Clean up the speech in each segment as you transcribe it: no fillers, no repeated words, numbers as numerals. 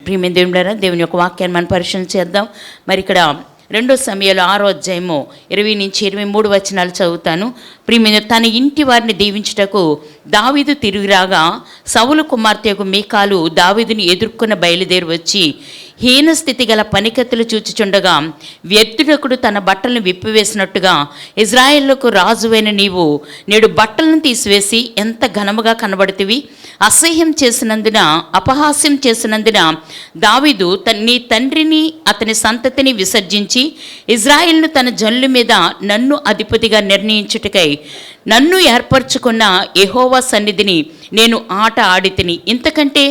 ప్రియమైన దేవుని యొక్క వాక్యాన్ని మనం పరిశీలన చేద్దాం. మరి ఇక్కడ 2 సమూయేలు 6వ అధ్యాయము 20-23 వచనాలు చదువుతాను. ప్రియమైన తన ఇంటి వారిని దీవించుటకు దావీదు తిరిగిరాగా సౌలు కుమార్తెకు మీకాలు దావీదుని ఎదుర్కొన్న బయలుదేరి వచ్చి హీనస్థితి గల పనికత్తులు చూచుచుండగా వ్యర్థుడకుడు తన బట్టలను విప్పివేసినట్టుగా ఇజ్రాయేలుకు రాజువైన నీవు నేడు బట్టలను తీసివేసి ఎంత ఘనముగా కనబడుతివి. అసహ్యం చేసినందున అపహాస్యం చేసినందున దావీదు నీ తండ్రిని అతని సంతతిని విసర్జించి ఇజ్రాయేలును తన జనుల మీద నన్ను అధిపతిగా నిర్ణయించుటకై నన్ను ఏర్పరచుకున్న యెహోవా సన్నిధిని నేను ఆట ఆడితిని. ఇంతకంటే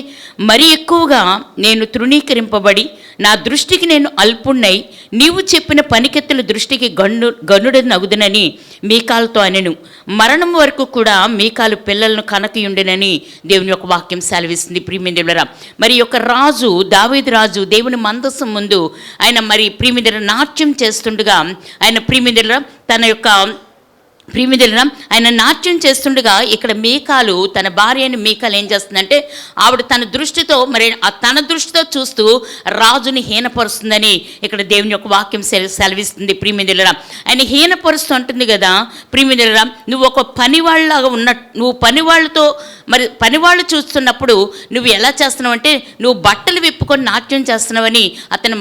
మరి ఎక్కువగా నేను తృణీకరింపబడి నా దృష్టికి నేను అల్పుణ్ణై నీవు చెప్పిన పనికెత్తుల దృష్టికి గనుడు నగుదునని మీకాలుతో అనెను. మరణం వరకు కూడా మీకాలు పిల్లలను కనకయుండెనని దేవుని యొక్క వాక్యం సెలవిస్తుంది. ప్రియమిత్రులారా, మరి యొక్క రాజు దావీదు రాజు దేవుని మందసం ముందు ఆయన మరి ప్రియమిత్రుల నాట్యం చేస్తుండగా ఆయన ప్రియమిత్రుల తన యొక్క ప్రియమిత్రుల ఆయన నాట్యం చేస్తుండగా ఇక్కడ మీకాలు తన భార్య అయిన మీకాలు ఏం చేస్తుందంటే ఆవిడ తన దృష్టితో చూస్తూ రాజుని హీనపరుస్తుందని ఇక్కడ దేవుని యొక్క వాక్యం సెలవిస్తుంది. ప్రియమిత్రుల ఆయన హీనపరుస్తూ అంటుంది కదా. ప్రియమిత్రుల నువ్వు ఒక పనివాళ్ళలాగా నువ్వు పనివాళ్ళతో మరి పనివాళ్ళు చూస్తున్నప్పుడు నువ్వు ఎలా చేస్తున్నావు అంటే నువ్వు బట్టలు విప్పుకొని నాట్యం చేస్తున్నావని తన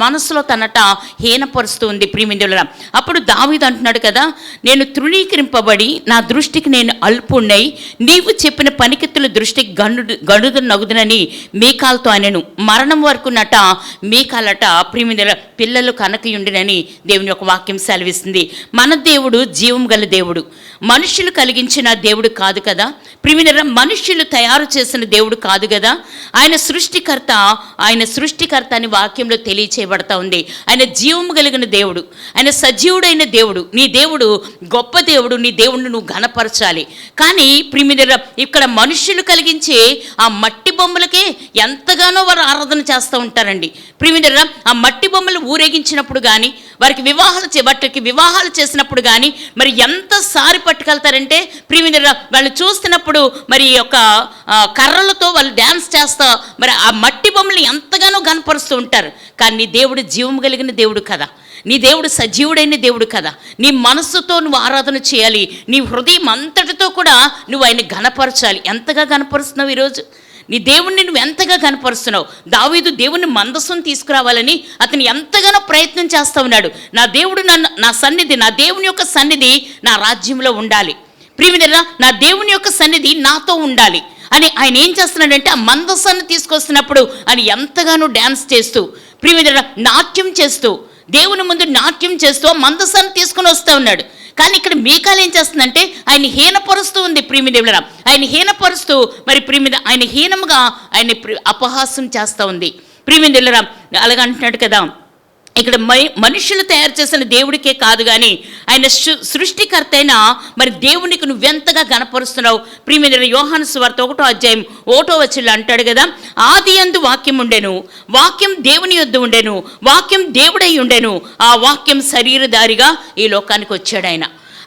మనసులో తనట హీనపరుస్తూ ఉంది. ప్రియమిత్రుల అప్పుడు దావీదు అంటున్నాడు కదా, నేను తృణీకరింపబడి నా దృష్టికి నేను అల్పుణ్ణై నీవు చెప్పిన పనికెత్తుల దృష్టికి గనుడు నగుదునని మీకాలతో అనెను. మరణం వరకు నట మీకాలట ప్రియమిత్రుల పిల్లలు కనకయుండినని దేవుని యొక్క వాక్యం సెలవిస్తుంది. మన దేవుడు జీవం గల దేవుడు, మనుషులు కలిగించిన దేవుడు కాదు కదా. ప్రియమిత్రుల మనుషులు తయారు చేసిన దేవుడు కాదు కదా. ఆయన సృష్టికర్త అని వాక్యంలో తెలియచేయబడతా ఉంది. ఆయన జీవం కలిగిన దేవుడు, ఆయన సజీవుడైన దేవుడు. నీ దేవుడు గొప్ప దేవుడు. నీ దేవుడిని నువ్వు ఘనపరచాలి. కానీ ప్రియమిత్రుల ఇక్కడ మనుషులు కలిగించే ఆ మట్టి బొమ్మలకే ఎంతగానో వారు ఆరాధన చేస్తూ ఉంటారండి. ప్రియమిత్రుల ఆ మట్టి బొమ్మలు ఊరేగించినప్పుడు కానీ వారికి వివాహాలు చేసినప్పుడు కానీ మరి ఎంత సారి పట్టుకెళ్తారంటే ప్రియమిత్రుల వాళ్ళు చూస్తున్నప్పుడు మరి యొక్క కర్రలతో వాళ్ళు డ్యాన్స్ చేస్తా మరి ఆ మట్టి బొమ్మలు ఎంతగానో కనపరుస్తూ ఉంటారు. కానీ నీ దేవుడు జీవం కలిగిన దేవుడు కదా, నీ దేవుడు సజీవుడైన దేవుడు కదా. నీ మనస్సుతో నువ్వు ఆరాధన చేయాలి, నీ హృదయం అంతటితో కూడా నువ్వు ఆయన ఘనపరచాలి. ఎంతగా ఘనపరుస్తున్నావు ఈరోజు? నీ దేవుణ్ణి నువ్వు ఎంతగా కనపరుస్తున్నావు? దావీదు దేవుని మందసం తీసుకురావాలని అతను ఎంతగానో ప్రయత్నం చేస్తూ ఉన్నాడు. నా దేవుడు నా దేవుని యొక్క సన్నిధి నా రాజ్యంలో ఉండాలి. ప్రియమిత్రులారా, నా దేవుని యొక్క సన్నిధి నాతో ఉండాలి అని ఆయన ఏం చేస్తున్నాడంటే ఆ మందసాన్ని తీసుకొస్తున్నప్పుడు ఆయన ఎంతగానో డ్యాన్స్ చేస్తూ ప్రియమిత్రులారా నాట్యం చేస్తూ దేవుని ముందు నాట్యం చేస్తూ మందసాన్ని తీసుకుని వస్తూ ఉన్నాడు. కానీ ఇక్కడ మీకాలు ఏం చేస్తుందంటే ఆయన హీనపరుస్తూ ఉంది. ప్రియమిత్రులారా ఆయన హీనపరుస్తూ మరి ఆయన హీనముగా ఆయన అపహాస్యం చేస్తూ ఉంది. ప్రియమిత్రులారా అలాగ అంటున్నాడు కదా, ఇక్కడ మనుషులు తయారు చేసిన దేవుడికే కాదు కానీ ఆయన సృష్టికర్త అయిన మరి దేవునికి నువ్వెంతగా గణపరుస్తున్నావు. ప్రియమిత్రులారా యోహాను సువార్త 1వ అధ్యాయం 1వ వచనంలో అంటాడు కదా, ఆదియందు వాక్యం ఉండెను, వాక్యం దేవుని యొద్ద ఉండెను, వాక్యం దేవుడై ఉండెను, ఆ వాక్యం శరీరధారిగా ఈ లోకానికి వచ్చాడు.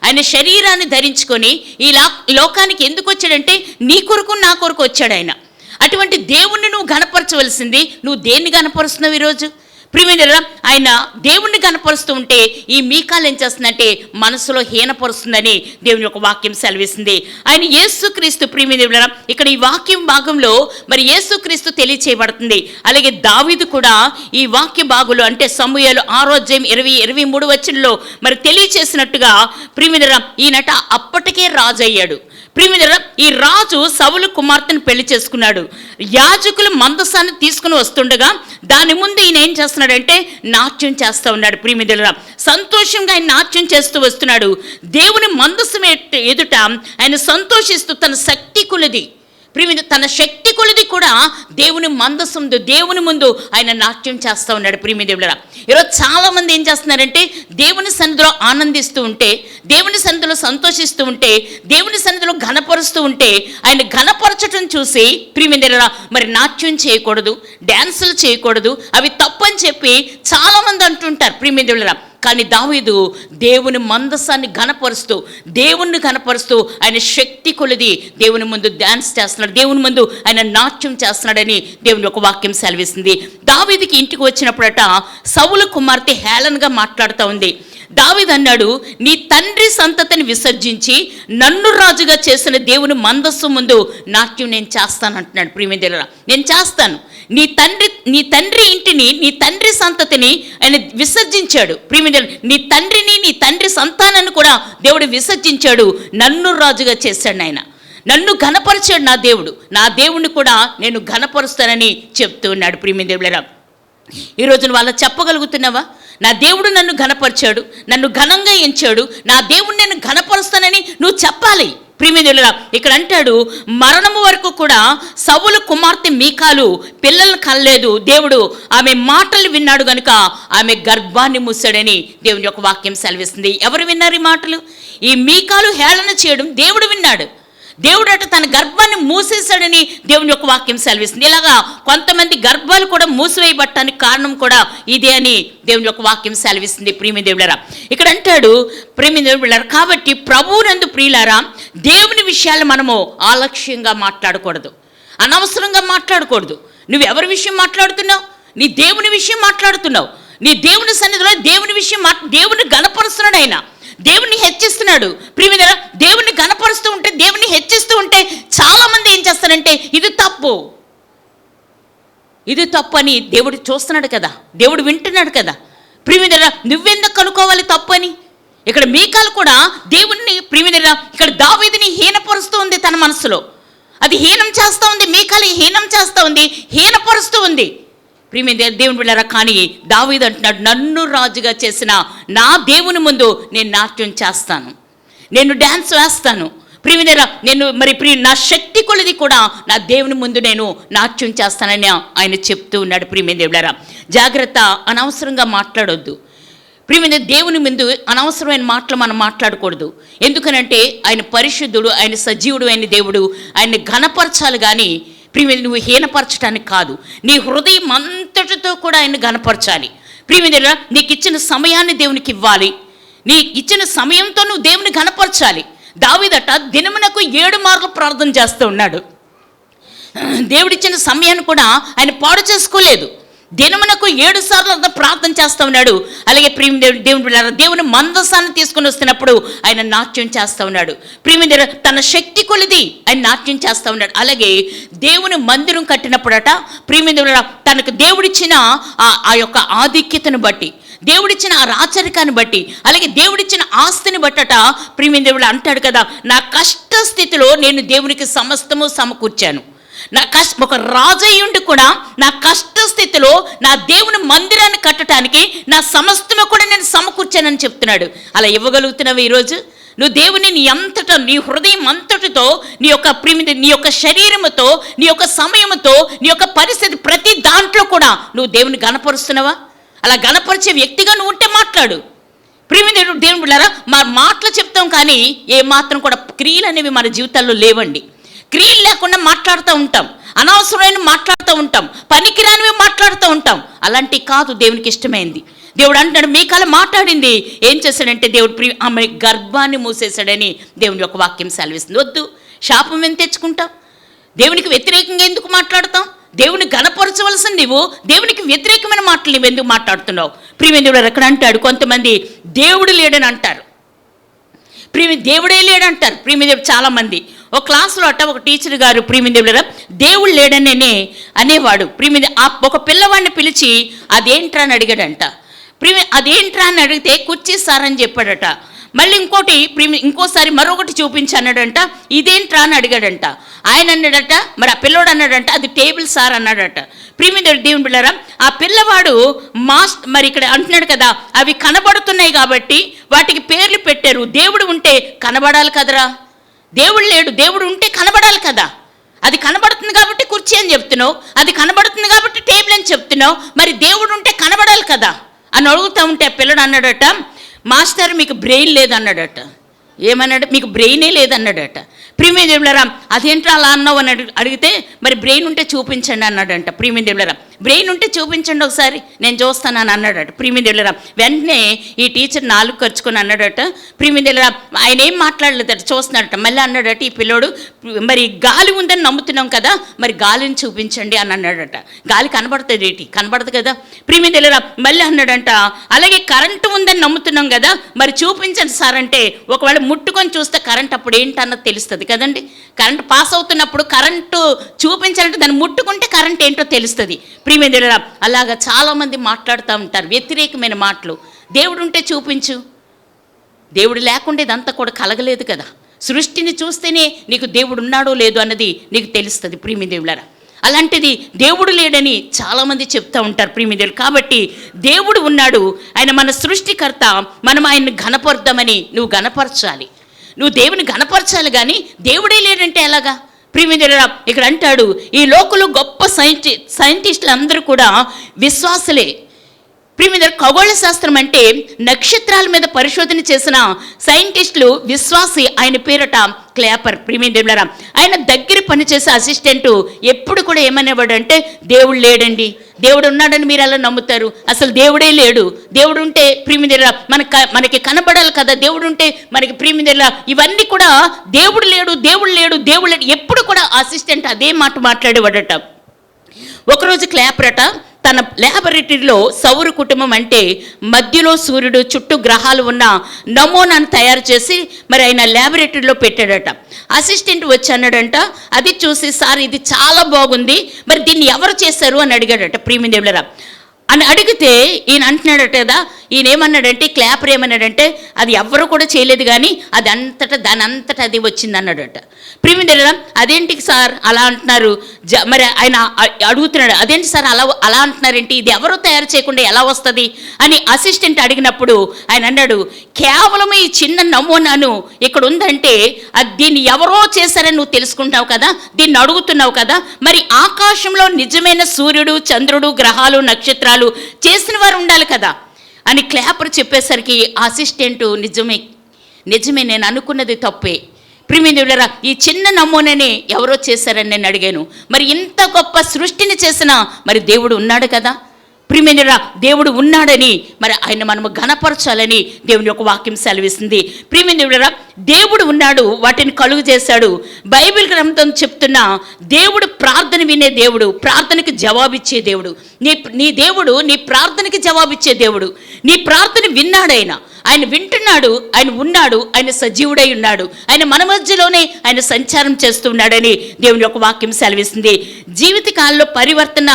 ఆయన శరీరాన్ని ధరించుకొని ఈ లోకానికి ఎందుకు వచ్చాడంటే నీ కొరకు నా కొరకు వచ్చాడు ఆయన. అటువంటి దేవుణ్ణి నువ్వు గణపరచవలసింది. నువ్వు దేన్ని గణపరుస్తున్నావు ఈరోజు? ప్రియమిత్రులారా ఆయన దేవుణ్ణి కనపరుస్తూ ఉంటే ఈ మీకాలు ఏం చేస్తుందంటే మనసులో హీనపరుస్తుందని దేవుని యొక్క వాక్యం సెలవిస్తుంది. ఆయన యేసుక్రీస్తు. ప్రియమిత్రులారా ఇక్కడ ఈ వాక్యం భాగంలో మరి యేసుక్రీస్తు తెలియచేయబడుతుంది. అలాగే దావీదు కూడా ఈ వాక్య భాగంలో అంటే సమూయేలు 6వ అధ్యాయం 20-23 వచనంలో మరి తెలియచేసినట్టుగా ప్రియమిత్రులారా ఈయనట అప్పటికే రాజు అయ్యాడు. ప్రియమిత్రులారా ఈ రాజు సౌలు కుమార్తెను పెళ్లి చేసుకున్నాడు. యాజకులు మందసాన్ని తీసుకుని వస్తుండగా దాని ముందు ఈయన ఏం చేస్తున్నాడంటే నాట్యం చేస్తూ ఉన్నాడు. ప్రియమిత్రులారా సంతోషంగా ఆయన నాట్యం చేస్తూ వస్తున్నాడు. దేవుని మందసం ఎదుట ఆయన సంతోషిస్తూ తన శక్తి కొలది తన శక్తి కొలది కూడా దేవుని మందసం దేవుని ముందు ఆయన నాట్యం చేస్తూ ఉన్నాడు. ప్రియమిత్రులారా ఈరోజు చాలామంది ఏం చేస్తున్నారంటే దేవుని సన్నిధిలో ఆనందిస్తూ ఉంటే, దేవుని సన్నిధిలో సంతోషిస్తూ ఉంటే, దేవుని సన్నిధిలో ఘనపరుస్తూ ఉంటే ఆయన ఘనపరచటం చూసి ప్రియమిత్రులారా మరి నాట్యం చేయకూడదు, డ్యాన్సులు చేయకూడదు, అవి తప్పని చెప్పి చాలామంది అంటుంటారు. ప్రియమిత్రులారా కానీ దావీదు దేవుని మందసాన్ని ఘనపరుస్తూ, దేవుణ్ణి ఘనపరుస్తూ ఆయన శక్తి కొలిది దేవుని ముందు డాన్స్ చేస్తున్నాడు, దేవుని ముందు ఆయన నాట్యం చేస్తున్నాడని దేవుని ఒక వాక్యం సెలవిస్తుంది. దావీదుకి ఇంటికి వచ్చినప్పుడట సౌలు కుమార్తె హేళనగా మాట్లాడుతూ ఉంది. దావీదు అన్నాడు, నీ తండ్రి సంతతిని విసర్జించి నన్ను రాజుగా చేసిన దేవుని మందస్సు ముందు నాట్యం నేను చేస్తాను అంటున్నాడు. ప్రియమైన నేను చేస్తాను. నీ తండ్రి ఇంటిని, నీ తండ్రి సంతతిని ఆయన విసర్జించాడు. ప్రియమైన నీ తండ్రిని, నీ తండ్రి సంతానాన్ని కూడా దేవుడు విసర్జించాడు, నన్ను రాజుగా చేశాడు. ఆయన నన్ను ఘనపరిచాడు. నా దేవుడిని కూడా నేను ఘనపరుస్తానని చెప్తూ ఉన్నాడు. ప్రియమైన ఈరోజు నువ్వు అలా చెప్పగలుగుతున్నావా? నా దేవుడు నన్ను ఘనపరిచాడు, నన్ను ఘనంగా ఎంచాడు, నా దేవుడిని నేను ఘనపరుస్తానని నువ్వు చెప్పాలి. ప్రియమైన ఇక్కడ అంటాడు, మరణము వరకు కూడా సౌలు కుమార్తె మీకాలు పిల్లలను కనలేదు, దేవుడు ఆమె మాటలు విన్నాడు గనుక ఆమె గర్భాన్ని మూసాడని దేవుని యొక్క వాక్యం సెలవిస్తుంది. ఎవరు విన్నారు ఈ మాటలు? ఈ మీకాలు హేళన చేయడం దేవుడు విన్నాడు. దేవుడు అట తన గర్భాన్ని మూసేశాడని దేవుని యొక్క వాక్యం సెలవిస్తుంది. ఇలాగా కొంతమంది గర్భాలు కూడా మూసివేయబట్టడానికి కారణం కూడా ఇదే అని దేవుని యొక్క వాక్యం సెలవిస్తుంది. ప్రియమైన దేవులారా ఇక్కడ అంటాడు, ప్రియమైన దేవులారా కాబట్టి ప్రభువునందు ప్రియులారా దేవుని విషయాలు మనము ఆలక్ష్యంగా మాట్లాడకూడదు, అనవసరంగా మాట్లాడకూడదు. నువ్వు ఎవరి విషయం మాట్లాడుతున్నావు? నీ దేవుని విషయం మాట్లాడుతున్నావు. నీ దేవుని సన్నిధిలో దేవుని విషయం దేవుని గణపరుస్తున్నాడు, ఆయన దేవుణ్ణి హెచ్చిస్తున్నాడు. ప్రియమైన దేవుణ్ణి గణపరుస్తూ ఉంటే, దేవుణ్ణి హెచ్చిస్తూ ఉంటే చాలామంది ఏం చేస్తారంటే ఇది తప్పు అని దేవుడు చూస్తున్నాడు కదా, దేవుడు వింటున్నాడు కదా. ప్రియమైన నువ్వెందుకు కనుక్కోవాలి తప్పు అని? ఇక్కడ మీకాలు కూడా దేవుణ్ణి, ప్రియమైన ఇక్కడ దావీదుని హీనపరుస్తూ ఉంది. తన మనసులో అది హీనం చేస్తూ ఉంది. మీకాలు హీనం చేస్తూ ఉంది, హీనపరుస్తూ ఉంది. ప్రియమైన దేవుని బిడ్డలారా, కానీ దావీదు అంటున్నాడు, నన్ను రాజుగా చేసిన నా దేవుని ముందు నేను నాట్యం చేస్తాను, నేను డ్యాన్స్ వేస్తాను. ప్రియమైన నా శక్తి కొలది కూడా నా దేవుని ముందు నేను నాట్యం చేస్తానని ఆయన చెప్తూ ఉన్నాడు. ప్రియమైన దేవులారా జాగ్రత్త, అనవసరంగా మాట్లాడొద్దు. ప్రియమైన దేవుని ముందు అనవసరమైన మాటలు మనం మాట్లాడకూడదు. ఎందుకనంటే ఆయన పరిశుద్ధుడు, ఆయన సజీవుడు అయిన దేవుడు, ఆయన్ని ఘనపరచాలి. కానీ ప్రియమైన నువ్వు హీనపరచడానికి కాదు, నీ హృదయం అంతటితో కూడా ఆయన్ని ఘనపరచాలి. ప్రియమైన నీకు ఇచ్చిన సమయాన్ని దేవునికి ఇవ్వాలి, నీ ఇచ్చిన సమయంతో నువ్వు దేవుని ఘనపరచాలి. దావీదట దినమునకు 7 మార్లు ప్రార్థన చేస్తూ ఉన్నాడు. దేవుడిచ్చిన సమయాన్ని కూడా ఆయన పాడు చేసుకోలేదు. దినమునకు 7 సార్లు ప్రార్థన చేస్తూ ఉన్నాడు. అలాగే దేవుని మందసాన్ని తీసుకుని వస్తున్నప్పుడు ఆయన నాట్యం చేస్తూ ఉన్నాడు. ప్రియమైన తన శక్తి కొలిది ఆయన నాట్యం చేస్తూ ఉన్నాడు. అలాగే దేవుని మందిరం కట్టినప్పుడట ప్రియమైన తనకు దేవుడిచ్చిన ఆ యొక్క ఆధిక్యతను బట్టి, దేవుడిచ్చిన ఆ రాచరికాన్ని బట్టి, అలాగే దేవుడిచ్చిన ఆస్తిని బట్టట ప్రియమైన దేవుడు అంటాడు కదా, నా కష్ట స్థితిలో నేను దేవునికి సమస్తము సమకూర్చాను. ఒక రాజయ్యుండి కూడా నా కష్ట స్థితిలో నా దేవుని మందిరాన్ని కట్టడానికి నా సమస్తము కూడా నేను సమకూర్చానని చెప్తున్నాడు. అలా ఇవ్వగలుగుతున్నావు ఈరోజు? నువ్వు దేవుని నీ అంతటా, నీ హృదయం అంతటితో, నీ యొక్క శరీరముతో, నీ యొక్క సమయముతో, నీ యొక్క పరిస్థితి ప్రతి దాంట్లో కూడా నువ్వు దేవుని గణపరుస్తున్నావా? అలా గణపరిచే వ్యక్తిగా నువ్వు ఉంటే మాట్లాడు. ప్రియమైన దేవుని బిడ్డలారా, మా మాటలు చెప్తాం కానీ ఏ మాత్రం కూడా క్రియలు అనేవి మన జీవితాల్లో లేవండి. క్రియలు లేకుండా మాట్లాడుతూ ఉంటాం, అనవసరమైన మాట్లాడుతూ ఉంటాం, పనికిరానివి మాట్లాడుతూ ఉంటాం. అలాంటి కాదు దేవునికి ఇష్టమైంది. దేవుడు అంటాడు, మీకాల మాట్లాడింది ఏం చేశాడంటే దేవుడు ఆమె గర్భాన్ని మూసేశాడని దేవుని యొక్క వాక్యం సెలవిస్తుంది. వద్దు, శాపం ఎంత తెచ్చుకుంటాం? దేవునికి వ్యతిరేకంగా ఎందుకు మాట్లాడతాం? దేవుని గణపరచవలసిన నువ్వు దేవునికి వ్యతిరేకమైన మాటలు నువ్వు ఎందుకు మాట్లాడుతున్నావు? ప్రియమైన దేవుడు ఎక్కడ అంటాడు, కొంతమంది దేవుడు లేడని అంటారు, దేవుడే లేడంటారు. ప్రియమైన చాలామంది ఒక క్లాసులో ఒక టీచర్ గారు ప్రియమైన దేవుడు లేడనే అనేవాడు. ప్రియమైన ఒక పిల్లవాడిని పిలిచి అదేంట్రా అని అడిగాడంట. అదేంట్రా అని అడిగితే కుర్చీ సార్ అని చెప్పాడట. మళ్ళీ ఇంకోసారి మరొకటి చూపించన్నాడంట, ఇదేంట్రా అని అడిగాడంట. ఆయన అన్నాడట, మరి ఆ పిల్లవాడు అన్నాడంట, అది టేబుల్ సార్ అన్నాడట. ప్రియమైన దేవుని బిడ్డలారా, ఆ పిల్లవాడు మరి ఇక్కడ అంటున్నాడు కదా, అవి కనబడుతున్నాయి కాబట్టి వాటికి పేర్లు పెట్టారు. దేవుడు ఉంటే కనబడాలి కదరా, దేవుడు లేడు, దేవుడు ఉంటే కనబడాలి కదా. అది కనబడుతుంది కాబట్టి కుర్చీ అని చెప్తున్నావు, అది కనబడుతుంది కాబట్టి టేబుల్ అని చెప్తున్నావు, మరి దేవుడు ఉంటే కనబడాలి కదా అని అడుగుతూ ఉంటే ఆ పిల్లడు అన్నాడట, మాస్టర్ మీకు బ్రెయిన్ లేదన్నాడట. ఏమన్నాడు? మీకు బ్రెయినే లేదన్నాడట. ప్రియమైన దేవులారా, అదేంటో అలా అన్నావు అని అడిగితే మరి బ్రెయిన్ ఉంటే చూపించండి అన్నాడంట. ప్రియమైన దేవులారా, బ్రెయిన్ ఉంటే చూపించండి ఒకసారి, నేను చూస్తాను అని అన్నాడట. ప్రియమిదేవులారా, వెంటనే ఈ టీచర్ నాలుగు ఖర్చుకొని అన్నాడట, ప్రియమిదేవులారా ఆయన ఏం మాట్లాడలేదట, చూస్తున్నాడట. మళ్ళీ అన్నాడట ఈ పిల్లోడు, మరి గాలి ఉందని నమ్ముతున్నాం కదా, మరి గాలిని చూపించండి అని అన్నాడట. గాలి కనబడుతుంది ఏంటి? కనబడదు కదా. ప్రియమిదేవులారా మళ్ళీ అన్నాడంట, అలాగే కరెంటు ఉందని నమ్ముతున్నాం కదా, మరి చూపించండి సార్ అంటే, ఒకవేళ ముట్టుకొని చూస్తే కరెంట్ అప్పుడు ఏంటన్నది తెలుస్తుంది కదండి. కరెంట్ పాస్ అవుతున్నప్పుడు కరెంటు చూపించాలంటే దాన్ని ముట్టుకుంటే కరెంట్ ఏంటో తెలుస్తుంది. ప్రియమిదేవులారా అలాగా చాలామంది మాట్లాడుతూ ఉంటారు వ్యతిరేకమైన మాటలు. దేవుడు ఉంటే చూపించు, దేవుడు లేకుండా ఇదంతా కూడా కలగలేదు కదా. సృష్టిని చూస్తేనే నీకు దేవుడు ఉన్నాడో లేదో అన్నది నీకు తెలుస్తుంది. ప్రియమిదేవులారా అలాంటిది దేవుడు లేడని చాలామంది చెప్తూ ఉంటారు ప్రియమిదేవులు. కాబట్టి దేవుడు ఉన్నాడు, ఆయన మన సృష్టికర్త, మనం ఆయన్ని ఘనపరుద్దామని నువ్వు ఘనపరచాలి. నువ్వు దేవుని ఘనపరచాలి, కానీ దేవుడే లేడంటే ఎలాగా? ప్రియమిదేవులారా ఇక్కడ అంటాడు, ఈ లోకంలో గొప్ప సైంటిస్టులు అందరూ కూడా విశ్వాసులే. ప్రియమిదేవులారా ఖగోళ శాస్త్రం అంటే నక్షత్రాల మీద పరిశోధన చేసిన సైంటిస్టులు విశ్వాసి, ఆయన పేరట క్లాపర్. ప్రియమిదేవులారా ఆయన దగ్గర పనిచేసే అసిస్టెంటు ఎప్పుడు కూడా ఏమనేవాడు అంటే, దేవుడు లేడండి, దేవుడు ఉన్నాడని మీరు ఎలా నమ్ముతారు, అసలు దేవుడే లేడు, దేవుడు ఉంటే ప్రియమిదేవులారా మనకి కనబడాలి కదా, దేవుడు ఉంటే మనకి ప్రియమిదేవులారా ఇవన్నీ కూడా దేవుడు లేడు దేవుడు లేడు దేవుడు లేడు ఎప్పుడు కూడా అసిస్టెంట్ అదే మాట మాట్లాడేవాడట. ఒకరోజు క్లాపరట తన ల్యాబొరేటరీలో సౌర కుటుంబం అంటే మధ్యలో సూర్యుడు చుట్టూ గ్రహాలు ఉన్న నమూనాను తయారు చేసి మరి ఆయన ల్యాబొరేటరీలో పెట్టాడట. అసిస్టెంట్ వచ్చి అన్నాడంట, అది చూసి సార్ ఇది చాలా బాగుంది, మరి దీన్ని ఎవరు చేశారు అని అడిగాడట. ప్రియమిదేవులారా అని అడిగితే ఈయన అంటున్నాడట కదా, ఈయన ఏమన్నాడంటే క్లాపర్ ఏమన్నాడంటే, అది ఎవరు కూడా చేయలేదు కానీ అది దాని అంతటా అది వచ్చింది అన్నాడట. ప్రియమిదేవులారా అదేంటికి సార్ అలా అంటున్నారు, మరి ఆయన అడుగుతున్నాడు, అదేంటి సార్ అలా అంటున్నారేంటి, ఇది ఎవరు తయారు చేయకుండా ఎలా వస్తుంది అని అసిస్టెంట్ అడిగినప్పుడు ఆయన అన్నాడు, కేవలం ఈ చిన్న నమూనాను ఇక్కడ ఉందంటే అది దీన్ని ఎవరో చేశారని నువ్వు తెలుసుకుంటావు కదా, దీన్ని అడుగుతున్నావు కదా, మరి ఆకాశంలో నిజమైన సూర్యుడు చంద్రుడు గ్రహాలు నక్షత్రాలు చేసిన వారు ఉండాలి కదా అని క్లాపర్ చెప్పేసరికి అసిస్టెంటు నిజమే నేను అనుకున్నది తప్పే. ప్రియమిదేవులారా ఈ చిన్న నమూనానే ఎవరో చేశారని నేను అడిగాను, మరి ఇంత గొప్ప సృష్టిని చేసిన మరి దేవుడు ఉన్నాడు కదా. ప్రియమిదేవులారా దేవుడు ఉన్నాడని మరి ఆయన మనము ఘనపరచాలని దేవుని యొక్క వాక్యం సెలవిస్తుంది. ప్రియమిదేవులారా దేవుడు ఉన్నాడు, వాటిని కలుగు చేశాడు. బైబిల్ గ్రంథం చెప్తున్న దేవుడు ప్రార్థన వినే దేవుడు, ప్రార్థనకి జవాబిచ్చే దేవుడు. నీ దేవుడు నీ ప్రార్థనకి జవాబిచ్చే దేవుడు. నీ ప్రార్థన విన్నాడు, ఆయన వింటున్నాడు, ఆయన ఉన్నాడు, ఆయన సజీవుడై ఉన్నాడు, ఆయన మన మధ్యలోనే ఆయన సంచారం చేస్తున్నాడని దేవుని యొక్క వాక్యం సెలవిస్తుంది. జీవితకాలంలో పరివర్తన,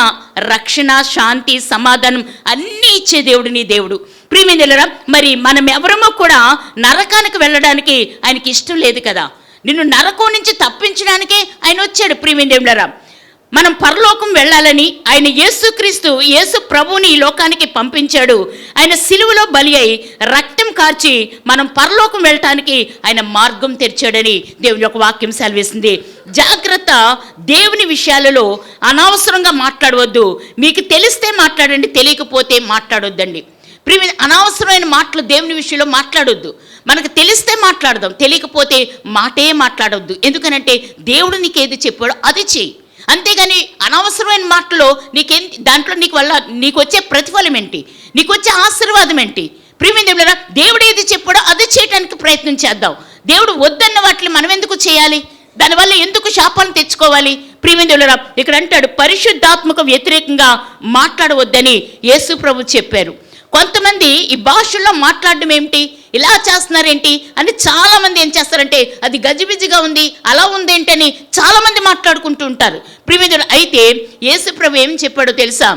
రక్షణ, శాంతి, సమాధానం అన్నీ ఇచ్చే దేవుడు నీ దేవుడు. ప్రియమిదేవులారా మరి మనం ఎవరమో కూడా నరకానికి వెళ్ళడానికి ఆయనకి ఇష్టం లేదు కదా. నిన్ను నరకం నుంచి తప్పించడానికే ఆయన వచ్చాడు. ప్రియమిదేవులారా మనం పరలోకం వెళ్ళాలని ఆయన యేసు ప్రభువుని ఈ లోకానికి పంపించాడు. ఆయన సిలువలో బలి అయి రక్తం కార్చి మనం పరలోకం వెళ్ళటానికి ఆయన మార్గం తెరిచాడని దేవుని యొక్క వాక్యం సెలవిస్తుంది. జాగ్రత్త, దేవుని విషయాలలో అనవసరంగా మాట్లాడవద్దు. మీకు తెలిస్తే మాట్లాడండి, తెలియకపోతే మాట్లాడొద్దండి. అనవసరమైన మాటలు దేవుని విషయంలో మాట్లాడొద్దు. మనకు తెలిస్తే మాట్లాడదాం, తెలియకపోతే మాటే మాట్లాడొద్దు. ఎందుకనంటే దేవుడు నీకు ఏది చెప్పాడో అది చెయ్యి, అంతేగాని అనవసరమైన మాటలో దాంట్లో నీకు వచ్చే ప్రతిఫలం ఏంటి, నీకు వచ్చే ఆశీర్వాదం ఏంటి? ప్రియమిదేవులారా దేవుడు ఏది చెప్పాడో అది చేయడానికి ప్రయత్నం చేద్దాం. దేవుడు వద్దన్న వాటిని మనం ఎందుకు చేయాలి? దానివల్ల ఎందుకు శాపాలను తెచ్చుకోవాలి? ప్రియమిదేవులారా ఇక్కడ అంటాడు, పరిశుద్ధాత్మకు వ్యతిరేకంగా మాట్లాడవద్దని యేసు ప్రభు చెప్పారు. కొంతమంది ఈ భాషల్లో మాట్లాడడం ఏమిటి, ఇలా చేస్తున్నారేంటి అని చాలామంది ఏం చేస్తారంటే అది గజిబిజిగా ఉంది, అలా ఉందేంటని చాలామంది మాట్లాడుకుంటూ ఉంటారు. ప్రియమిదేవుడు అయితే యేసు ప్రభు ఏం చెప్పాడో తెలుసా?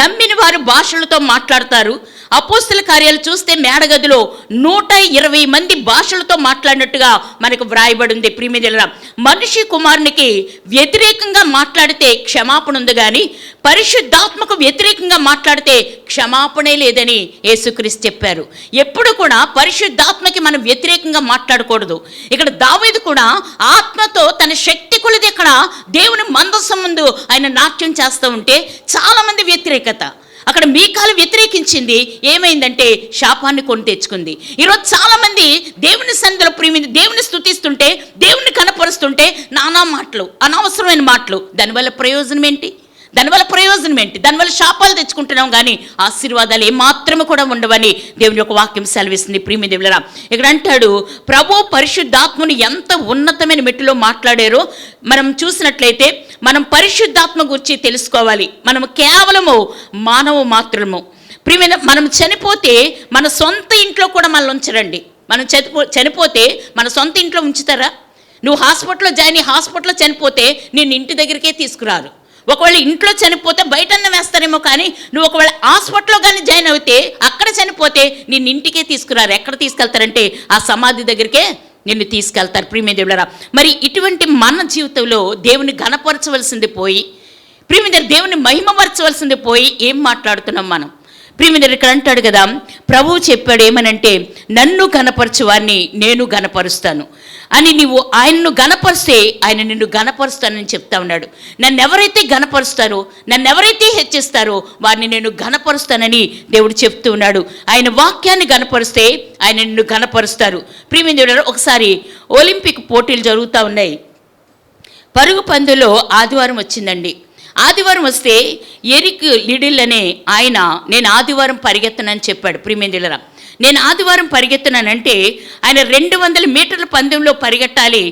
నమ్మిన వారు భాషలతో మాట్లాడతారు. అపోస్తల కార్యాలు చూస్తే మేడగదిలో 120 మంది భాషలతో మాట్లాడినట్టుగా మనకు వ్రాయబడింది. ప్రియమిదేవులారా మనిషి కుమారునికి వ్యతిరేకంగా మాట్లాడితే క్షమాపణ ఉంది, కానీ పరిశుద్ధాత్మకు వ్యతిరేకంగా మాట్లాడితే క్షమాపణే లేదని యేసుక్రీస్తు చెప్పారు. ఎప్పుడు కూడా పరిశుద్ధాత్మకి మనం వ్యతిరేకంగా మాట్లాడకూడదు. ఇక్కడ దావీదు కూడా ఆత్మతో తన శక్తి కొలది ఇక్కడ దేవుని మందసం ముందు ఆయన నాట్యం చేస్తూ ఉంటే చాలామంది వ్యతిరేకత, అక్కడ మీకాలు వ్యతిరేకించింది, ఏమైందంటే శాపాన్ని కొని తెచ్చుకుంది. ఈరోజు చాలామంది దేవుని సన్నిధిలో దేవుని స్తుతిస్తుంటే, దేవుని కనపరుస్తుంటే నానా మాటలు, అనవసరమైన మాటలు, దానివల్ల ప్రయోజనం ఏంటి? దానివల్ల ప్రయోజనం ఏంటి? దానివల్ల శాపాలు తెచ్చుకుంటున్నాం కానీ ఆశీర్వాదాలు ఏమాత్రము కూడా ఉండవని దేవుని యొక్క వాక్యం సెలవిస్తుంది. ప్రియమైన దేవులారా, ఇక్కడ అంటాడు, ప్రభు పరిశుద్ధాత్మను ఎంత ఉన్నతమైన మెట్టులో మాట్లాడారో మనం చూసినట్లయితే మనం పరిశుద్ధాత్మ గురించి తెలుసుకోవాలి. మనము కేవలము మానవ మాత్రము. ప్రియమైన, మనం చనిపోతే మన సొంత ఇంట్లో కూడా మనల్ని ఉంచరండి. మనం చనిపోతే మన సొంత ఇంట్లో ఉంచుతారా? నువ్వు హాస్పిటల్లో జాయిన్ అయ్యి హాస్పిటల్లో చనిపోతే నేను ఇంటి దగ్గరికే తీసుకురారు. ఒకవేళ ఇంట్లో చనిపోతే బయటన్న వేస్తారేమో, కానీ నువ్వు ఒకవేళ హాస్పిటల్లో కానీ జాయిన్ అవుతే అక్కడ చనిపోతే నిన్ను ఇంటికే తీసుకురారు. ఎక్కడ తీసుకెళ్తారంటే ఆ సమాధి దగ్గరికే నిన్ను తీసుకెళ్తారు. ప్రియమైన దేవులారా, మరి ఇటువంటి మన జీవితంలో దేవుని ఘనపరచవలసింది పోయి, ప్రియమైన దేవుని మహిమపరచవలసింది పోయి ఏం మాట్లాడుతున్నాం మనం? ప్రియమైన ఇక్కడ అంటాడు కదా, ప్రభువు చెప్పాడు ఏమనంటే, నన్ను ఘనపరచు వారిని నేను ఘనపరుస్తాను అని. నీవు ఆయన్ను ఘనపరిస్తే ఆయన నిన్ను ఘనపరుస్తానని చెప్తా ఉన్నాడు. నన్ను ఎవరైతే ఘనపరుస్తారో, నన్ను ఎవరైతే హెచ్చిస్తారో వారిని నేను ఘనపరుస్తానని దేవుడు చెప్తూ ఉన్నాడు. ఆయన వాక్యాన్ని ఘనపరిస్తే ఆయన నిన్ను ఘనపరుస్తారు. ప్రియమైన దేవుడు, ఒకసారి ఒలింపిక్ పోటీలు జరుగుతూ ఉన్నాయి. పరుగు పందులో ఆదివారం వచ్చిందండి. ఆదివారం వస్తే ఎరిక్ లిడిల్ అనే ఆయన నేను ఆదివారం పరిగెత్తనని చెప్పాడు. ప్రియమైన, నేను ఆదివారం పరిగెత్తనానంటే ఆయన 200 మీటర్ల పందెంలో పరిగెట్టాలి.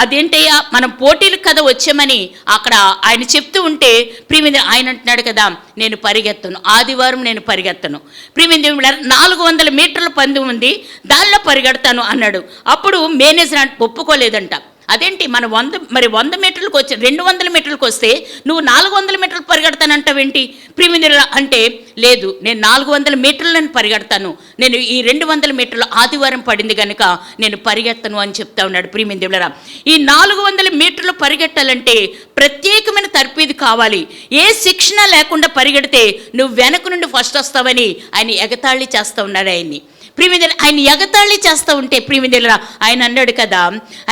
అదేంటయ్యా, మనం పోటీలు కదా వచ్చామని అక్కడ ఆయన చెప్తూ ఉంటే, ప్రియమైన ఆయన అంటున్నాడు కదా, నేను పరిగెత్తను, ఆదివారం నేను పరిగెత్తను. ప్రియమైన 400 మీటర్ల పందెం ఉంది, దానిలో పరిగెడతాను అన్నాడు. అప్పుడు మేనేజర్ ఒప్పుకోలేదంట. అదేంటి, మన 100 మీటర్లకు వచ్చి 200 మీటర్లకు వస్తే నువ్వు 400 మీటర్లు పరిగెడతానంటావేంటి ప్రియమైన అంటే, లేదు నేను 400 మీటర్లను పరిగెడతాను, నేను ఈ 200 మీటర్లు ఆదివారం పడింది కనుక నేను పరిగెత్తను అని చెప్తా ఉన్నాడు. ప్రియమైన దేవులారా, ఈ 400 మీటర్లు పరిగెట్టాలంటే ప్రత్యేకమైన తర్ఫీదు కావాలి. ఏ శిక్షణ లేకుండా పరిగెడితే నువ్వు వెనక నుండి ఫస్ట్ వస్తావని ఆయన ఎగతాళి చేస్తూ ఉన్నాడు ఆయన్ని. ప్రియమైన ఆయన ఎగతాళి చేస్తూ ఉంటే, ప్రియమైన ఆయన అన్నాడు కదా,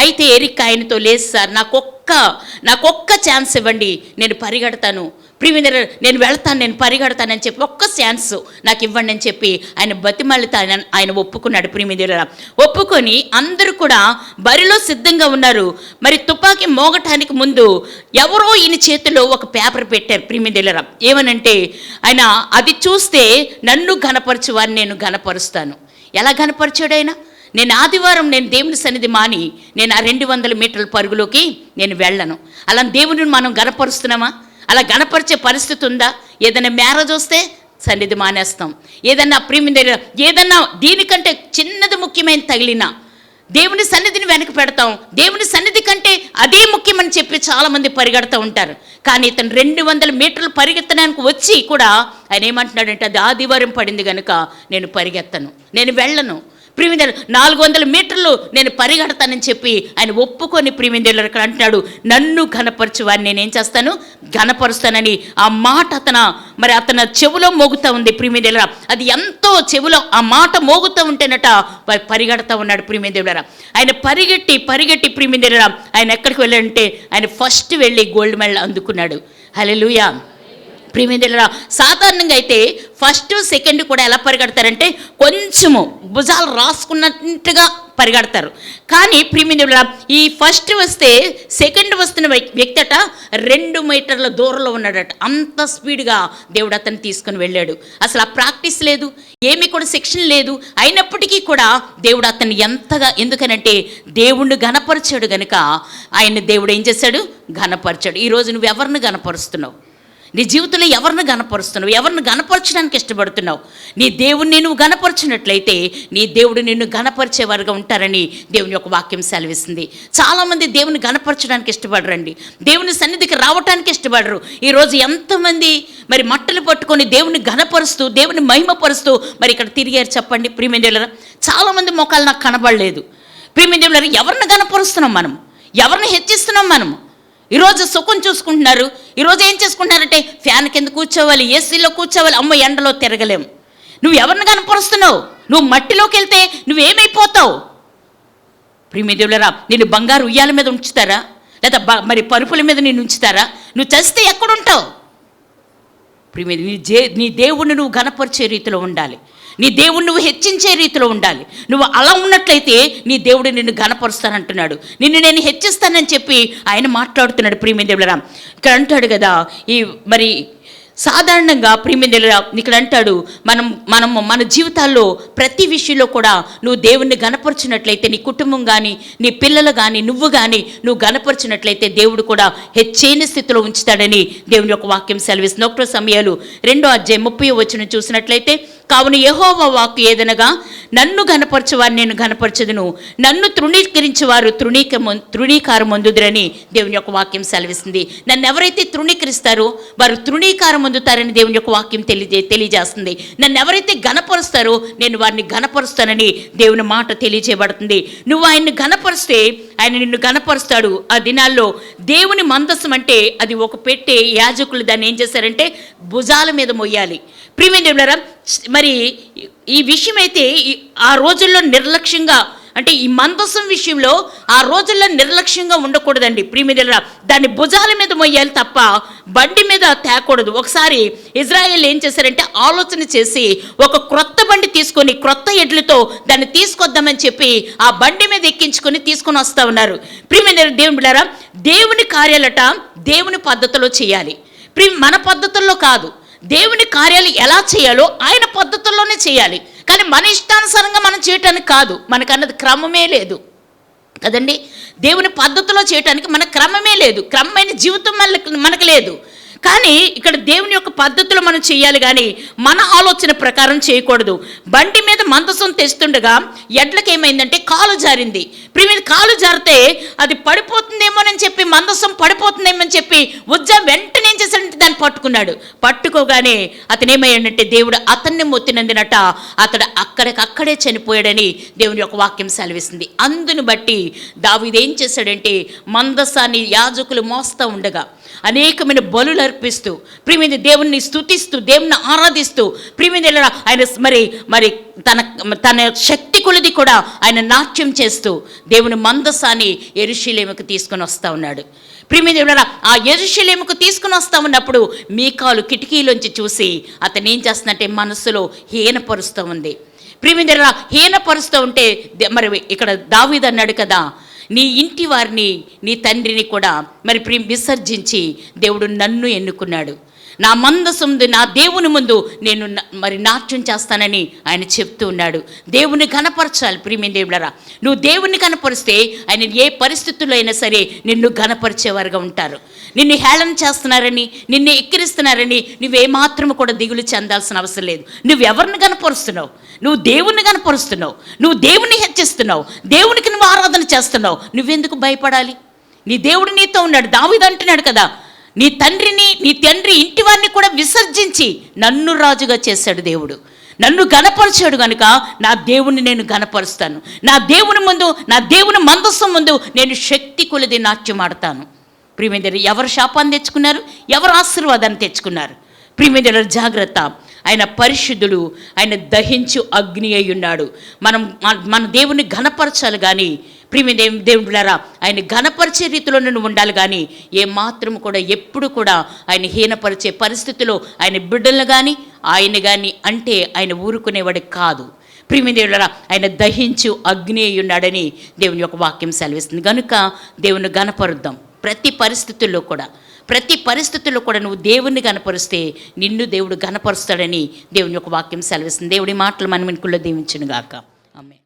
అయితే ఎరిక్ ఆయనతో, లేదు సార్, నాకొక్క ఛాన్స్ ఇవ్వండి, నేను పరిగెడతాను, ప్రియమైన నేను వెళ్తాను, నేను పరిగెడతానని చెప్పి ఒక్క ఛాన్స్ నాకు ఇవ్వండి అని చెప్పి ఆయన బతిమాలితో ఆయన ఒప్పుకున్నాడు. ప్రియమైన ఒప్పుకొని అందరూ కూడా బరిలో సిద్ధంగా ఉన్నారు. మరి తుపాకీ మోగటానికి ముందు ఎవరో ఈయన చేతిలో ఒక పేపర్ పెట్టారు. ప్రియమైన ఏమనంటే, ఆయన అది చూస్తే నన్ను ఘనపరచు వారిని నేను ఘనపరుస్తాను. ఎలా ఘనపరిచాడు ఆయన? నేను ఆదివారం నేను దేవుని సన్నిధి మాని నేను ఆ 200 మీటర్ల పరుగులోకి నేను వెళ్ళను. అలా దేవుని మనం ఘనపరుస్తున్నామా? అలా ఘనపరిచే పరిస్థితి ఉందా? ఏదైనా మ్యారేజ్ వస్తే సన్నిధి మానేస్తాం. ఏదన్నా ప్రియమైన ఏదన్నా దీనికంటే చిన్నది ముఖ్యమైన తగిలినా దేవుని సన్నిధిని వెనక పెడతాం. దేవుని సన్నిధి కంటే అదే ముఖ్యమని చెప్పి చాలామంది పరిగెడుతూ ఉంటారు. కానీ ఇతను 200 మీటర్లు పరిగెత్తడానికి వచ్చి కూడా ఆయన ఏమంటున్నాడంటే, అది ఆదివారం పడింది కనుక నేను పరిగెత్తను, నేను వెళ్ళను. ప్రియమైన 400 మీటర్లు నేను పరిగెడతానని చెప్పి ఆయన ఒప్పుకొని ప్రియమైన ఇక్కడ అంటున్నాడు, నన్ను ఘనపరచు వారిని నేనేం చేస్తాను, ఘనపరుస్తానని. ఆ మాట అతను చెవులో మోగుతూ ఉంది. ప్రియమైన అది ఎంతో చెవులో ఆ మాట మోగుతూ ఉంటేనట పరిగెడతా ఉన్నాడు. ప్రియమైన ఆయన పరిగెట్టి ప్రియమైన ఆయన ఎక్కడికి వెళ్ళాడంటే ఆయన ఫస్ట్ వెళ్ళి గోల్డ్ మెడల్ అందుకున్నాడు. హల్లెలూయా. ప్రియమైన సాధారణంగా అయితే ఫస్ట్ సెకండ్ కూడా ఎలా పరిగెడతారంటే కొంచెము భుజాలు రాసుకున్నట్టుగా పరిగెడతారు. కానీ ప్రియమైన ఈ ఫస్ట్ వస్తే సెకండ్ వస్తున్న వ్యక్తి అట 2 మీటర్ల దూరంలో ఉన్నాడట. అంత స్పీడ్గా దేవుడు అతన్ని తీసుకుని వెళ్ళాడు. అసలు ఆ ప్రాక్టీస్ లేదు, ఏమీ కూడా శిక్షణ లేదు. అయినప్పటికీ కూడా దేవుడు అతన్ని ఎంతగా, ఎందుకనంటే దేవుణ్ణి ఘనపరిచాడు గనుక ఆయన దేవుడు ఏం చేశాడు, ఘనపరిచాడు. ఈరోజు నువ్వు ఎవరిని ఘనపరుస్తున్నావు? నీ జీవితంలో ఎవరిని ఘనపరుస్తున్నావు? ఎవరిని ఘనపరచడానికి ఇష్టపడుతున్నావు? నీ దేవుణ్ణి నువ్వు ఘనపరిచినట్లయితే నీ దేవుడు నిన్ను ఘనపరిచేవారుగా ఉంటారని దేవుని యొక్క వాక్యం సెలవిస్తుంది. చాలామంది దేవుని ఘనపరచడానికి ఇష్టపడరండి, దేవుని సన్నిధికి రావటానికి ఇష్టపడరు. ఈరోజు ఎంతమంది మరి మట్టలు పట్టుకొని దేవుని ఘనపరుస్తూ దేవుని మహిమపరుస్తూ మరి ఇక్కడ తిరిగారు చెప్పండి. ప్రియమైన చాలామంది మొక్కలు నాకు కనబడలేదు. ప్రియమైన ఎవరిని ఘనపరుస్తున్నాం మనం? ఎవరిని హెచ్చిస్తున్నాం మనం? ఈరోజు సుఖం చూసుకుంటున్నారు. ఈరోజు ఏం చేసుకుంటున్నారంటే ఫ్యాన్ కింద కూర్చోవాలి, ఏసీలో కూర్చోవాలి, అమ్మ ఎండలో తిరగలేము. నువ్వు ఎవరిని కనపరుస్తున్నావు? నువ్వు మట్టిలోకి వెళ్తే నువ్వేమైపోతావు? ప్రియమైన నిన్ను బంగారు ఉయ్యాల మీద ఉంచుతారా, లేదా మరి పరుపుల మీద నిన్ను ఉంచుతారా? నువ్వు చస్తే ఎక్కడుంటావు? ప్రియమైన నీ దేవుణ్ణి నువ్వు ఘనపరిచే రీతిలో ఉండాలి. నీ దేవుణ్ణి నువ్వు హెచ్చించే రీతిలో ఉండాలి. నువ్వు అలా ఉన్నట్లయితే నీ దేవుడు నిన్ను ఘనపరుస్తానంటున్నాడు. నిన్ను నేను హెచ్చిస్తానని చెప్పి ఆయన మాట్లాడుతున్నాడు. ప్రియమైన దేవులారా, ఇక్కడ అంటాడు కదా, ఈ మరి సాధారణంగా ప్రియమైన దేవులారా, ఇక్కడ అంటాడు మన జీవితాల్లో ప్రతి విషయంలో కూడా నువ్వు దేవుణ్ణి గణపరిచినట్లయితే, నీ కుటుంబం కానీ నీ పిల్లలు కానీ నువ్వు కానీ నువ్వు గణపరిచినట్లయితే దేవుడు కూడా హెచ్చైన స్థితిలో ఉంచుతాడని దేవుని యొక్క వాక్యం సెలవిస్తుంది. 1 సమూయేలు 2:30 చూసినట్లయితే, కావున యెహోవా వాక్కు ఏదనగా, నన్ను ఘనపరచువారు నేను ఘనపరచదును, నన్ను తృణీకరించేవారు తృణీకారం పొందుదురని దేవుని యొక్క వాక్యం సెలవిస్తుంది. నన్ను ఎవరైతే తృణీకరిస్తారో వారు తృణీకారం పొందుతారని దేవుని యొక్క వాక్యం తెలియజేస్తుంది. నన్ను ఎవరైతే ఘనపరుస్తారో నేను వారిని ఘనపరుస్తానని దేవుని మాట తెలియజేయబడుతుంది. నువ్వు ఆయన్ని ఘనపరిస్తే ఆయన నిన్ను ఘనపరుస్తాడు. ఆ దినాల్లో దేవుని మందసం అంటే అది ఒక పెట్టే, యాజకులు దాన్ని ఏం చేశారంటే భుజాల మీద మొయ్యాలి. ప్రియమైన దేవులారా, మరి ఈ విషయం అయితే ఆ రోజుల్లో నిర్లక్ష్యంగా, అంటే ఈ మందసం విషయంలో ఆ రోజుల్లో నిర్లక్ష్యంగా ఉండకూడదండి. ప్రియమైన దేవులారా, దాన్ని భుజాల మీద మొయ్యాలి తప్ప బండి మీద తేకూడదు. ఒకసారి ఇజ్రాయేల్ ఏం చేశారంటే ఆలోచన చేసి ఒక క్రొత్త బండి తీసుకొని క్రొత్త ఎడ్లతో దాన్ని తీసుకొద్దామని చెప్పి ఆ బండి మీద ఎక్కించుకొని తీసుకొని వస్తూ ఉన్నారు. ప్రియమైన దేవుని బిడ్డలారా, దేవుని కార్యాలట దేవుని పద్ధతిలో చేయాలి, మన పద్ధతుల్లో కాదు. దేవుని కార్యాలు ఎలా చేయాలో ఆయన పద్ధతుల్లోనే చేయాలి. కానీ మన ఇష్టానుసారంగా మనం చేయటానికి కాదు. మనకన్నది క్రమమే లేదు కదండి. దేవుని పద్ధతిలో చేయటానికి మన క్రమమే లేదు, క్రమమైన జీవితం మనకు లేదు. కానీ ఇక్కడ దేవుని యొక్క పద్ధతిలో మనం చేయాలి, కానీ మన ఆలోచన ప్రకారం చేయకూడదు. బండి మీద మందసం తెస్తుండగా ఎడ్లకి ఏమైందంటే కాలు జారింది. ప్రియమైన, కాలు జారితే అది పడిపోతుందేమోనని చెప్పి, మందసం పడిపోతుందేమని చెప్పి వెంటనే ఏం చేశాడంటే దాన్ని పట్టుకున్నాడు. పట్టుకోగానే అతను ఏమయ్యాడంటే దేవుడు అతన్ని మొత్తినందినట అతడు అక్కడికక్కడే చనిపోయాడని దేవుని యొక్క వాక్యం సెలవిస్తుంది. అందును బట్టి దావీదు ఏం చేశాడంటే మందసాన్ని యాజకులు మోస్తూ ఉండగా అనేకమైన బలులు అర్పిస్తూ, ప్రియమైన దేవుణ్ణి స్తుతిస్తూ, దేవుని ఆరాధిస్తూ, ప్రియమైన ఆయన మరి తన శక్తి కొలది కూడా ఆయన నాట్యం చేస్తూ దేవుని మందసాన్ని యెరూషలేముకు తీసుకొని వస్తూ ఉన్నాడు. ప్రియమైన దేవులారా, ఆ యెరూషలేముకు తీసుకుని వస్తా ఉన్నప్పుడు మీకాలు కిటికీలోంచి చూసి అతను ఏం చేస్తున్నట్టే మనసులో హీనపరుస్తూ ఉంది. ప్రియమైన దేవులారా, హీనపరుస్తూ ఉంటే మరి ఇక్కడ దావీదు అన్నాడు కదా, నీ ఇంటి వారిని నీ తండ్రిని కూడా మరి విసర్జించి దేవుడు నన్ను ఎన్నుకున్నాడు. నా మందసం నా దేవుని ముందు నేను మరి నాట్యం చేస్తానని ఆయన చెప్తూ ఉన్నాడు. దేవుని ఘనపరచాలి. ప్రియమైన దేవులారా, నువ్వు దేవుని ఘనపరిస్తే ఆయన ఏ పరిస్థితుల్లో అయినా సరే నిన్ను ఘనపరిచేవారుగా ఉంటారు. నిన్ను హేళన చేస్తున్నారని, నిన్ను ఎక్కిరిస్తున్నారని నువ్వేమాత్రము కూడా దిగులు చెందాల్సిన అవసరం లేదు. నువ్వెవరిని ఘనపరుస్తున్నావు? నువ్వు దేవుణ్ణి ఘనపరుస్తున్నావు, నువ్వు దేవుని హెచ్చిస్తున్నావు, దేవునికి నువ్వు ఆరాధన చేస్తున్నావు. నువ్వెందుకు భయపడాలి? నీ దేవుడు నీతో ఉన్నాడు. దావీదు అంటున్నాడు కదా, నీ తండ్రి ఇంటి వారిని కూడా విసర్జించి నన్ను రాజుగా చేశాడు దేవుడు, నన్ను ఘనపరిచాడు కనుక నా దేవుణ్ణి నేను ఘనపరుస్తాను. నా దేవుని ముందు, నా దేవుని మందసం ముందు నేను శక్తి కొలది నాట్యం ఆడతాను. ప్రియమైన, ఎవరు శాపాన్ని తెచ్చుకున్నారు, ఎవరు ఆశీర్వాదాన్ని తెచ్చుకున్నారు? ప్రియమైన, జాగ్రత్త. ఆయన పరిశుద్ధుడు, ఆయన దహించు అగ్ని అయి ఉన్నాడు. మన దేవుని ఘనపరచాలి. కానీ ప్రియమైన దేవుడులారా, ఆయన ఘనపరిచే రీతిలో నువ్వు ఉండాలి. కానీ ఏమాత్రం కూడా ఎప్పుడు కూడా ఆయన హీనపరిచే పరిస్థితిలో ఆయన బిడ్డలను కానీ ఆయన కానీ అంటే ఆయన ఊరుకునేవాడు కాదు. ప్రియమైన దేవుడులారా, ఆయన దహించు అగ్ని అయి ఉన్నాడని దేవుని యొక్క వాక్యం సెలవిస్తుంది. కనుక దేవుని ఘనపరుద్దాం. ప్రతి పరిస్థితుల్లో కూడా నువ్వు దేవుణ్ణి ఘనపరిస్తే నిన్ను దేవుడు ఘనపరుస్తాడని దేవుని యొక్క వాక్యం సెలవిస్తుంది. దేవుడి మాటలు మన వెనుకల్లో దీవించును గాక. ఆమేన్.